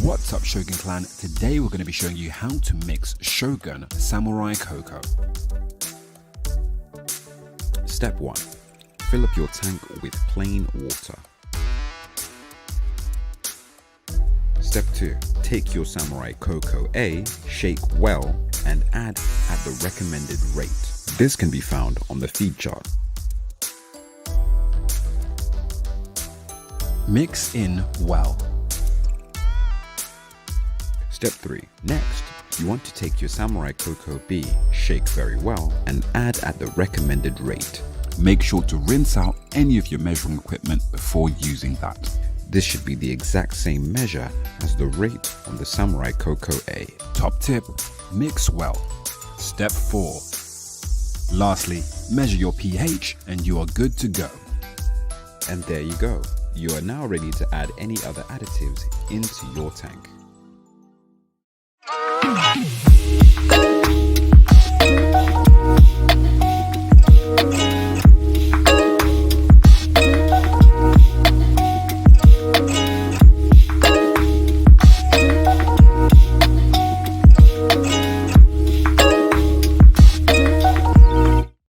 What's up, Shogun Clan? Today we're going to be showing you how to mix Shogun Samurai Coco. Step 1. Fill up your tank with plain water. Step 2. Take your Samurai Coco A, shake well, and add at the recommended rate. This can be found on the feed chart. Mix in well. Step 3. Next, you want to take your Samurai Coco B, shake very well, and add at the recommended rate. Make sure to rinse out any of your measuring equipment before using that. This should be the exact same measure as the rate on the Samurai Coco A. Top tip, mix well. Step 4. Lastly, measure your pH and you are good to go. And there you go. You are now ready to add any other additives into your tank.